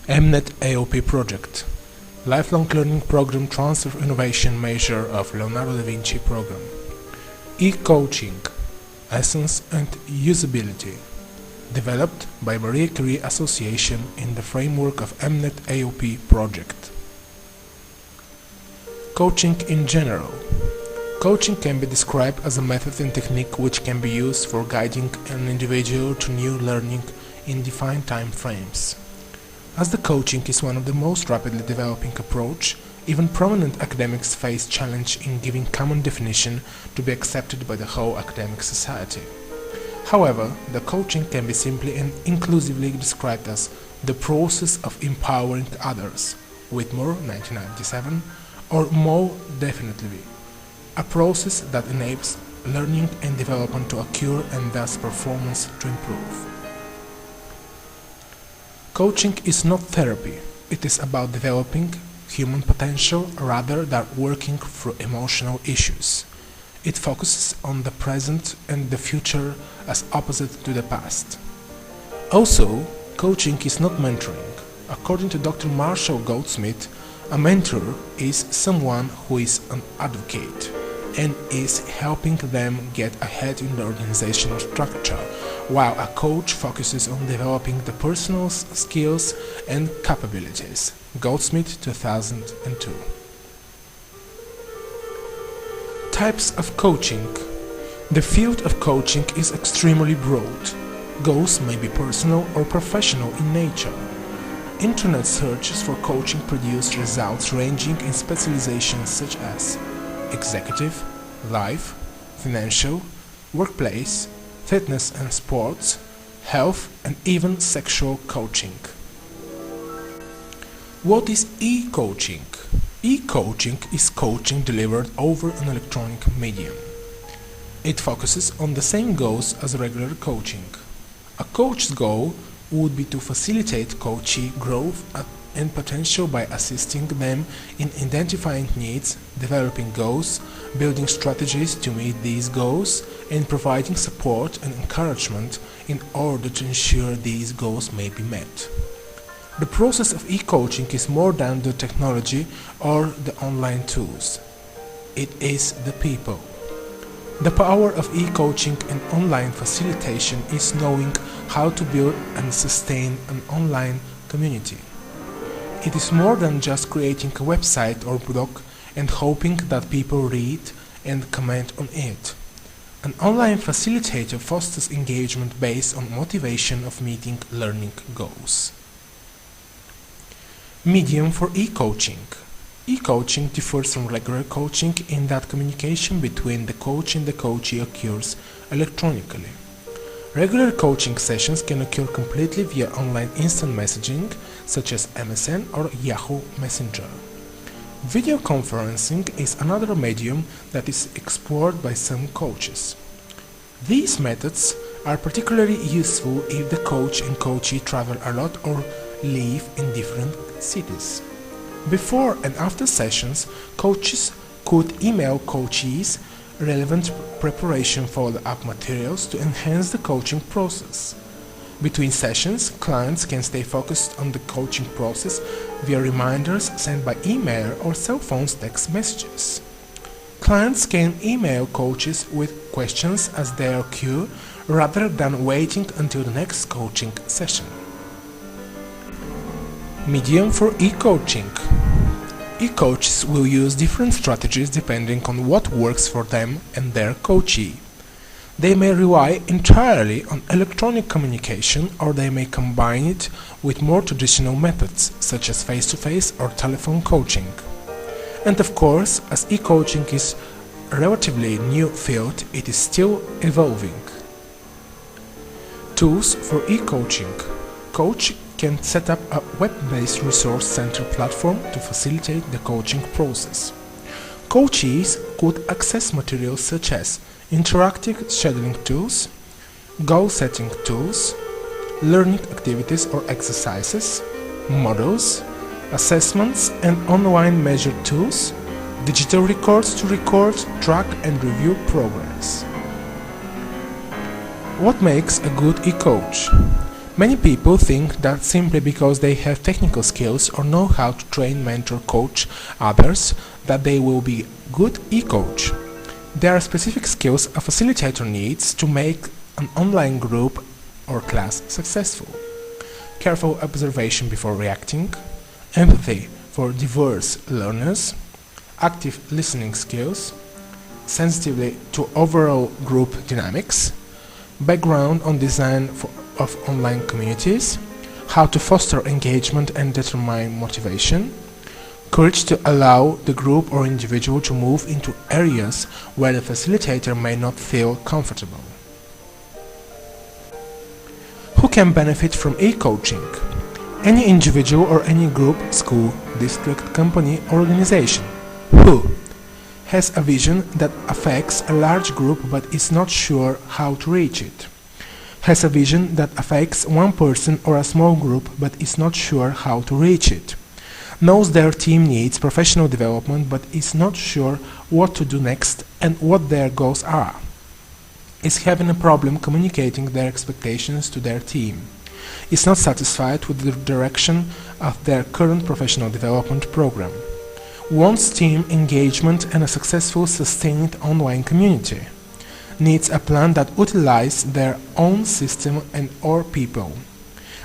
MNET AOP project, Lifelong Learning Program Transfer Innovation Measure of Leonardo da Vinci program. E-coaching, essence and usability, developed by Marie Curie Association in the framework of MNET AOP project. Coaching in general. Coaching can be described as a method and technique which can be used for guiding an individual to new learning in defined time frames. As the coaching is one of the most rapidly developing approach, even prominent academics face challenge in giving common definition to be accepted by the whole academic society. However, the coaching can be simply and inclusively described as the process of empowering others, Whitmore 1997, or more definitely, a process that enables learning and development to occur and thus performance to improve. Coaching is not therapy, it is about developing human potential rather than working through emotional issues. It focuses on the present and the future as opposite to the past. Also, coaching is not mentoring. According to Dr. Marshall Goldsmith, a mentor is someone who is an advocate and is helping them get ahead in the organizational structure, while a coach focuses on developing the personal skills and capabilities. Goldsmith 2002. Types of coaching. The field of coaching is extremely broad. Goals may be personal or professional in nature. Internet searches for coaching produce results ranging in specializations such as executive, life, financial, workplace, fitness and sports, health and even sexual coaching. What is e-coaching? E-coaching is coaching delivered over an electronic medium. It focuses on the same goals as regular coaching. A coach's goal would be to facilitate coachee growth and potential by assisting them in identifying needs, developing goals, building strategies to meet these goals, and providing support and encouragement in order to ensure these goals may be met. The process of e-coaching is more than the technology or the online tools. It is the people. The power of e-coaching and online facilitation is knowing how to build and sustain an online community. It is more than just creating a website or blog and hoping that people read and comment on it. An online facilitator fosters engagement based on motivation of meeting learning goals. Medium for e-coaching. E-coaching differs from regular coaching in that communication between the coach and the coachee occurs electronically. Regular coaching sessions can occur completely via online instant messaging such as MSN or Yahoo Messenger. Video conferencing is another medium that is explored by some coaches. These methods are particularly useful if the coach and coachee travel a lot or live in different cities. Before and after sessions, coaches could email coachees relevant preparation follow-up materials to enhance the coaching process. Between sessions, clients can stay focused on the coaching process via reminders sent by email or cell phone text messages. Clients can email coaches with questions as they occur rather than waiting until the next coaching session. Medium for e-coaching. E-coaches will use different strategies depending on what works for them and their coachee. They may rely entirely on electronic communication or they may combine it with more traditional methods such as face-to-face or telephone coaching. And of course, as e-coaching is a relatively new field, it is still evolving. Tools for e-coaching. Coach can set up a web-based resource center platform to facilitate the coaching process. Coachees could access materials such as interactive scheduling tools, goal-setting tools, learning activities or exercises, models, assessments and online measure tools, digital records to record, track and review progress. What makes a good e-coach? Many people think that simply because they have technical skills or know how to train, mentor, coach others, that they will be good e-coach. There are specific skills a facilitator needs to make an online group or class successful. Careful observation before reacting, empathy for diverse learners, active listening skills, sensitivity to overall group dynamics, background on design of online communities, how to foster engagement and determine motivation, courage to allow the group or individual to move into areas where the facilitator may not feel comfortable. Who can benefit from e-coaching? Any individual or any group, school, district, company, or organization. Who has a vision that affects a large group but is not sure how to reach it. Has a vision that affects one person or a small group but is not sure how to reach it. Knows their team needs professional development but is not sure what to do next and what their goals are. Is having a problem communicating their expectations to their team. Is not satisfied with the direction of their current professional development program. Wants team engagement and a successful, sustained online community. Needs a plan that utilizes their own system and or people.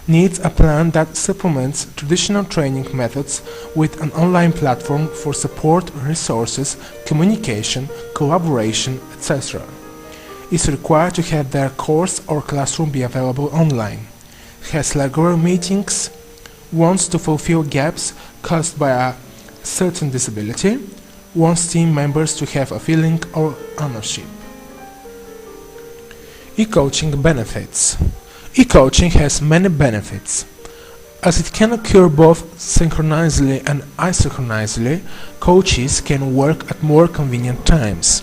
Needs a plan that supplements traditional training methods with an online platform for support, resources, communication, collaboration, etc. Is required to have their course or classroom be available online. Has regular meetings. Wants to fulfill gaps caused by a certain disability. Wants team members to have a feeling of ownership. E-coaching benefits. E-coaching has many benefits. As it can occur both synchronously and asynchronously, coaches can work at more convenient times.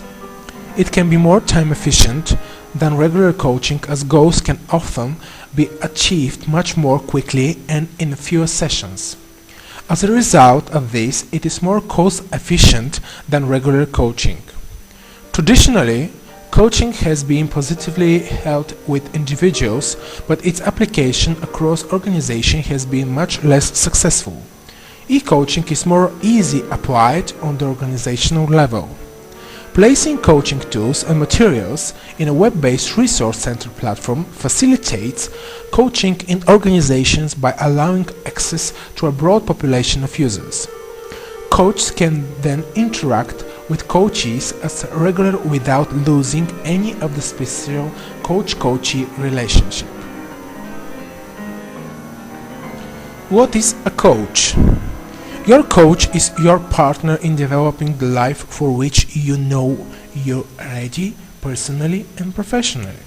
It can be more time efficient than regular coaching as goals can often be achieved much more quickly and in fewer sessions. As a result of this, it is more cost efficient than regular coaching. Traditionally, coaching has been positively held with individuals, but its application across organizations has been much less successful. E-coaching is more easily applied on the organizational level. Placing coaching tools and materials in a web-based resource center platform facilitates coaching in organizations by allowing access to a broad population of users. Coaches can then interact with coachees as regular without losing any of the special coach-coachee relationship. What is a coach? Your coach is your partner in developing the life for which you know you're ready, personally and professionally.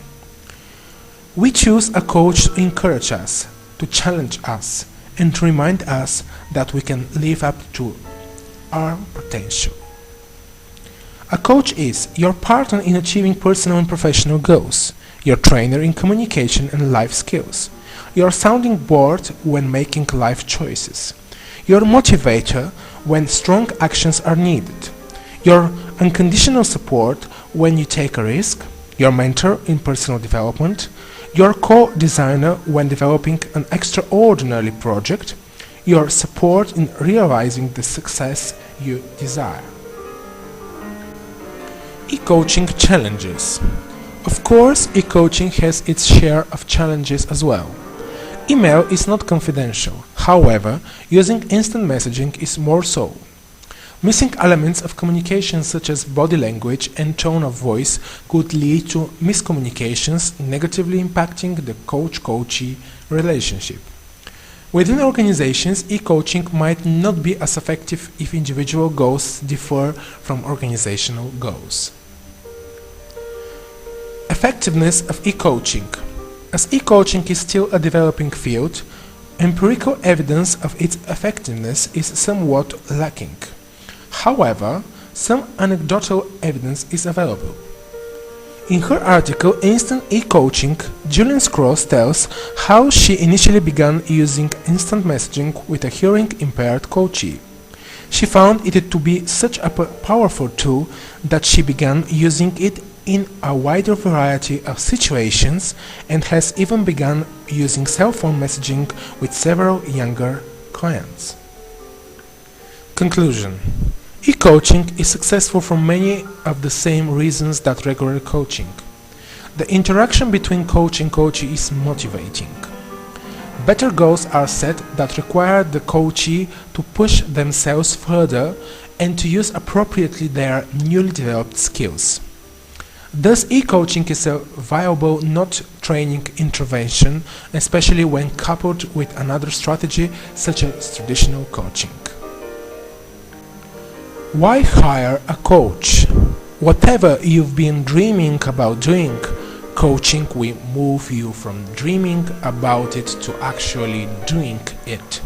We choose a coach to encourage us, to challenge us, and to remind us that we can live up to our potential. A coach is your partner in achieving personal and professional goals, your trainer in communication and life skills, your sounding board when making life choices, your motivator when strong actions are needed, your unconditional support when you take a risk, your mentor in personal development, your co-designer when developing an extraordinary project, your support in realizing the success you desire. E-coaching challenges. Of course, e-coaching has its share of challenges as well. Email is not confidential, however, using instant messaging is more so. Missing elements of communication such as body language and tone of voice could lead to miscommunications, negatively impacting the coach-coachee relationship. Within organizations, e-coaching might not be as effective if individual goals differ from organizational goals. Effectiveness of e-coaching. As e-coaching is still a developing field, empirical evidence of its effectiveness is somewhat lacking. However, some anecdotal evidence is available. In her article Instant E-Coaching, Julian Scrolls tells how she initially began using instant messaging with a hearing-impaired coachee. She found it to be such a powerful tool that she began using it in a wider variety of situations and has even begun using cell phone messaging with several younger clients. Conclusion: e-coaching is successful for many of the same reasons that regular coaching. The interaction between coach and coachee is motivating. Better goals are set that require the coachee to push themselves further and to use appropriately their newly developed skills. Thus, e-coaching is a viable, not training intervention, especially when coupled with another strategy such as traditional coaching. Why hire a coach? Whatever you've been dreaming about doing, coaching will move you from dreaming about it to actually doing it.